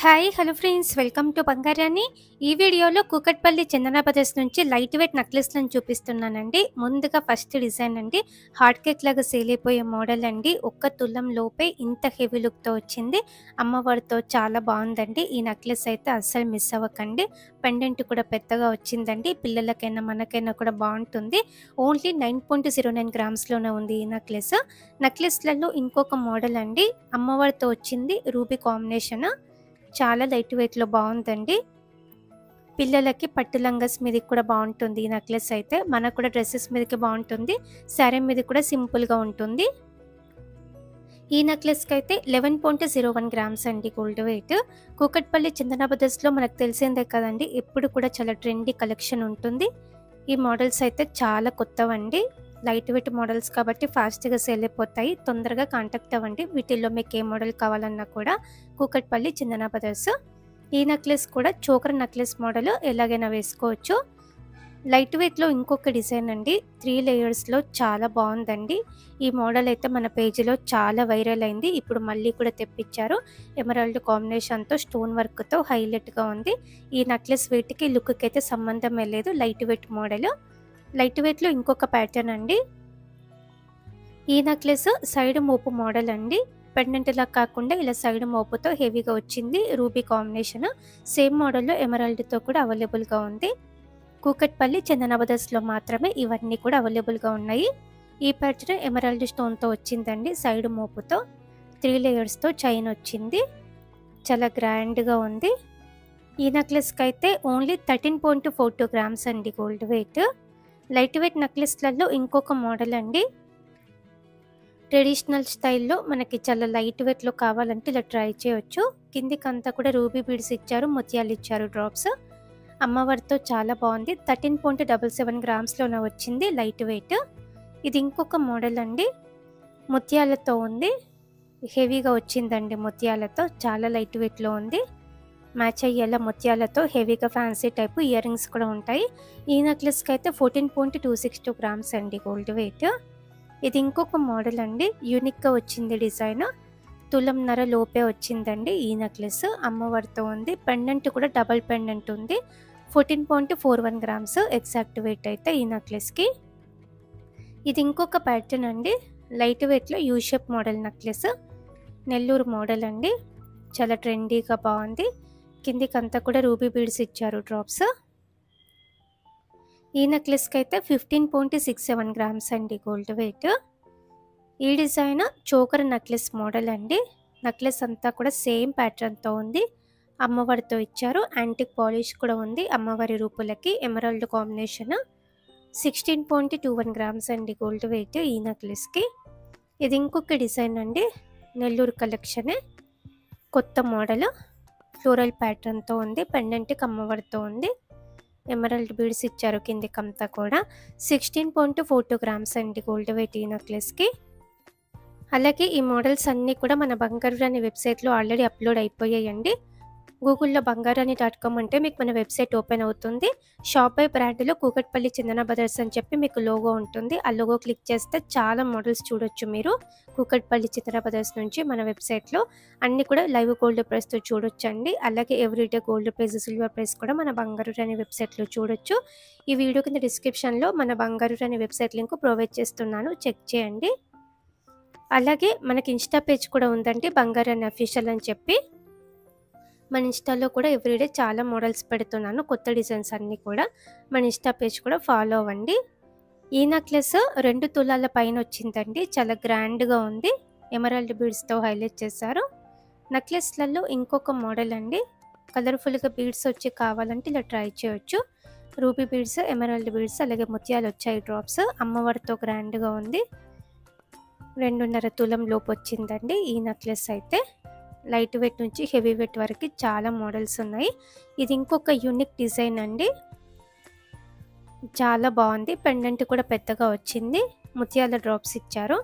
Hi hello friends, welcome to బంగారాన్ని. ఈ వీడియోలో కూకట్పల్లి చందన బ్రదర్స్ నుంచి లైట్ వెయిట్ నెక్లెస్లను చూపిస్తున్నానండి. ముందుగా ఫస్ట్ డిజైన్ అండి, హార్ట్ కేక్ లాగా సేల్ అయిపోయే మోడల్ అండి. ఒక్క తులం లోపే ఇంత హెవీ లుక్తో వచ్చింది. అమ్మవారితో చాలా బాగుందండి. ఈ నెక్లెస్ అయితే అస్సలు మిస్ అవ్వకండి. పెండెంట్ కూడా పెద్దగా వచ్చిందండి. పిల్లలకైనా మనకైనా కూడా బాగుంటుంది. ఓన్లీ 9.09 గ్రామ్స్లోనే ఉంది ఈ నెక్లెస్. నెక్లెస్లలో ఇంకొక మోడల్ అండి, అమ్మవారితో వచ్చింది. రూబీ కాంబినేషన్ చాలా లైట్ వెయిట్లో బాగుందండి. పిల్లలకి పట్టు లంగస్ మీదకి కూడా బాగుంటుంది ఈ నెక్లెస్ అయితే. మనకు కూడా డ్రెస్సెస్ మీదకి బాగుంటుంది. శారీ మీద కూడా సింపుల్గా ఉంటుంది. ఈ నెక్లెస్కి అయితే 11.01 గ్రామ్స్ అండి గోల్డ్ వెయిట్. కూకట్పల్లి చందన బ్రదర్స్లో మనకు తెలిసిందే కదండి, ఎప్పుడు కూడా చాలా ట్రెండీ కలెక్షన్ ఉంటుంది. ఈ మోడల్స్ అయితే చాలా కొత్తవండి. లైట్ వెయిట్ మోడల్స్ కాబట్టి ఫాస్ట్గా సేల్ అయిపోతాయి. తొందరగా కాంటాక్ట్ అవ్వండి. వీటిల్లో మీకు ఏ మోడల్ కావాలన్నా కూడా. కూకట్పల్లి చందన బ్రదర్స్. ఈ నెక్లెస్ కూడా చోకర్ నెక్లెస్ మోడల్ ఎలాగైనా వేసుకోవచ్చు. లైట్ వెయిట్లో ఇంకొక డిజైన్ అండి, 3 లేయర్స్లో చాలా బాగుందండి. ఈ మోడల్ అయితే మన పేజీలో చాలా వైరల్ అయింది. ఇప్పుడు మళ్ళీ కూడా తెప్పించారు. ఎమరాల్డ్ కాంబినేషన్తో స్టోన్ వర్క్తో హైలైట్గా ఉంది. ఈ నెక్లెస్ వెయిట్కి లుక్కి అయితే సంబంధమే లేదు. Light weight model. లైట్ వెయిట్లో ఇంకొక ప్యాటర్న్ అండి. ఈ నెక్లెస్ సైడ్ మోపు మోడల్ అండి. పెండెంట్ లా కాకుండా ఇలా సైడ్ మోపుతో హెవీగా వచ్చింది. Ruby combination. సేమ్ మోడల్లో ఎమరాల్డ్తో కూడా అవైలబుల్గా ఉంది. కూకట్పల్లి చందన బ్రదర్స్లో మాత్రమే ఇవన్నీ కూడా అవైలబుల్గా ఉన్నాయి. ఈ ప్యాటర్న్ ఎమరాల్డ్ స్టోన్తో వచ్చిందండి. సైడ్ మోపుతో 3 లేయర్స్తో చైన్ వచ్చింది. చాలా గ్రాండ్గా ఉంది. ఈ నెక్లెస్కి అయితే ఓన్లీ 13.42 గ్రామ్స్ అండి గోల్డ్ వెయిట్. లైట్ వెయిట్ నెక్లెస్లలో ఇంకొక మోడల్ అండి. ట్రెడిషనల్ స్టైల్లో మనకి చాలా లైట్ వెయిట్లో కావాలంటే ఇలా ట్రై చేయొచ్చు. కిందికంతా కూడా రూబీ బీడ్స్ ఇచ్చారు, ముత్యాలు ఇచ్చారు డ్రాప్స్. అమ్మవారితో చాలా బాగుంది. 13.77 గ్రామ్స్లోనే వచ్చింది లైట్ వెయిట్. ఇది ఇంకొక మోడల్ అండి, ముత్యాలతో ఉంది. హెవీగా వచ్చిందండి ముత్యాలతో. చాలా లైట్ వెయిట్లో ఉంది. మ్యాచ్ అయ్యేలా ముత్యాలతో హెవీగా ఫ్యాన్సీ టైపు ఇయర్ రింగ్స్ కూడా ఉంటాయి. ఈ నెక్లెస్కి అయితే 14.262 గ్రామ్స్ అండి గోల్డ్ వెయిట్. ఇది ఇంకొక మోడల్ అండి, యూనిక్గా వచ్చింది డిజైన్. తులంన్నర లోపే వచ్చిందండి ఈ నెక్లెస్. అమ్మవారితో ఉంది. పెండెంట్ కూడా డబల్ పెండెంట్ ఉంది. 14.41 గ్రామ్స్ ఎగ్జాక్ట్ వెయిట్ అయితే ఈ నెక్లెస్కి. ఇది ఇంకొక ప్యాటర్న్ అండి, లైట్ వెయిట్లో U shape model necklace. Nellore model అండి. చాలా ట్రెండీగా బాగుంది. కిందికంతా కూడా రూబీ బీడ్స్ ఇచ్చారు డ్రాప్స్. ఈ నెక్లెస్కి అయితే 15.67 గ్రామ్స్ అండి గోల్డ్ వెయిట్. ఈ డిజైన్ చోకర్ నెక్లెస్ మోడల్ అండి. నెక్లెస్ అంతా కూడా సేమ్ ప్యాటర్న్తో ఉంది. అమ్మవారితో ఇచ్చారు. యాంటిక్ పాలిష్ కూడా ఉంది. అమ్మవారి రూపులకి ఎమరాల్డ్ కాంబినేషన్. 16.21 గ్రామ్స్ అండి గోల్డ్ వెయిట్ ఈ నెక్లెస్కి. ఇది ఇంకొక డిజైన్ అండి, నెల్లూరు కలెక్షనే. కొత్త మోడల్, ఫ్లోరల్ ప్యాటర్న్తో ఉంది. పెండెంట్కి అమ్మవారితో ఉంది. ఎమరాల్డ్ బీడ్స్ ఇచ్చారు కిందికంతా కూడా. 16.42 గ్రామ్స్ అండి గోల్డ్ వెయిట్ ఈ నెక్లెస్కి. అలాగే ఈ మోడల్స్ అన్నీ కూడా మన బంగారాన్ని వెబ్సైట్లో ఆల్రెడీ అప్లోడ్ అయిపోయాయండి. గూగుల్లో బంగారాన్ని.com అంటే మీకు మన వెబ్సైట్ ఓపెన్ అవుతుంది. షాప్ బై బ్రాండ్లో కూకట్పల్లి చందన బ్రదర్స్ అని చెప్పి మీకు లోగో ఉంటుంది. ఆ లోగో క్లిక్ చేస్తే చాలా మోడల్స్ చూడొచ్చు మీరు. కూకట్పల్లి చందన బ్రదర్స్ నుంచి మన వెబ్సైట్లో అన్నీ కూడా లైవ్ గోల్డ్ ప్రైస్తో చూడొచ్చండి. అలాగే everyday gold price, silver price కూడా మన బంగారాన్ని వెబ్సైట్లో చూడొచ్చు. ఈ వీడియో కింద డిస్క్రిప్షన్లో మన బంగారాన్ని వెబ్సైట్ లింక్ ప్రొవైడ్ చేస్తున్నాను, చెక్ చేయండి. అలాగే మనకి ఇన్స్టా పేజ్ కూడా ఉందండి, బంగారాన్ని అఫీషియల్ అని చెప్పి. మన ఇన్స్టాలో కూడా ఎవ్రీడే చాలా మోడల్స్ పెడుతున్నాను, కొత్త డిజైన్స్ అన్నీ కూడా. మన ఇన్స్టా పేజ్ కూడా ఫాలో అవ్వండి. ఈ నెక్లెస్ 2 తులాల పైన వచ్చిందండి. చాలా గ్రాండ్గా ఉంది. ఎమరాల్డ్ బీడ్స్తో హైలైట్ చేశారు. నెక్లెస్లలో ఇంకొక మోడల్ అండి, కలర్ఫుల్గా బీడ్స్ వచ్చి కావాలంటే ఇలా ట్రై చేయొచ్చు. రూబీ బీడ్స్, ఎమరాల్డ్ బీడ్స్, అలాగే ముత్యాలు వచ్చాయి డ్రాప్స్. అమ్మవారితో గ్రాండ్గా ఉంది. 2.5 తులం లోపు వచ్చిందండి ఈ నెక్లెస్ అయితే. లైట్ వెయిట్ నుంచి హెవీ వెయిట్ వరకు చాలా మోడల్స్ ఉన్నాయి. ఇది ఇంకొక యూనిక్ డిజైన్ అండి, చాలా బాగుంది. పెండెంట్ కూడా పెద్దగా వచ్చింది. ముత్యాల డ్రాప్స్ ఇచ్చారు.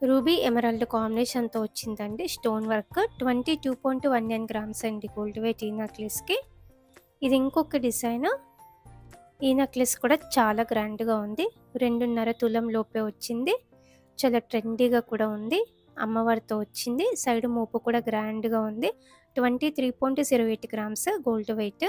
రూబీ ఎమరాల్డ్ కాంబినేషన్తో వచ్చిందండి. Stone work. 22.19 గ్రామ్స్ అండి గోల్డ్ వెయిట్ ఈ నెక్లెస్కి. ఇది ఇంకొక డిజైన్. ఈ నెక్లెస్ కూడా చాలా గ్రాండ్గా ఉంది. 2.5 తులం లోపే వచ్చింది. చాలా ట్రెండీగా కూడా ఉంది. అమ్మవారితో వచ్చింది. సైడ్ మోపు కూడా గ్రాండ్గా ఉంది. 23.08 గ్రామ్స్ గోల్డ్ వెయిట్.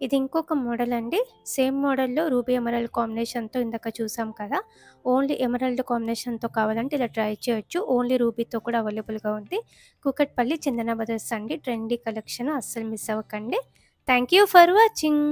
ఇది ఇంకొక మోడల్ అండి. సేమ్ మోడల్‌లో రూబీ ఎమరాల్డ్ కాంబినేషన్‌తో ఇందాక చూసాం కదా! ఓన్లీ ఎమరాల్డ్ కాంబినేషన్‌తో కావాలంటే ఇలా ట్రై చేయొచ్చు. ఓన్లీ రూబీతో కూడా అవైలబుల్‌గా ఉంది. కూకట్పల్లి చందన బ్రదర్స్ అండి. ట్రెండీ కలెక్షన్ అస్సలు మిస్ అవ్వకండి. Thank you for watching.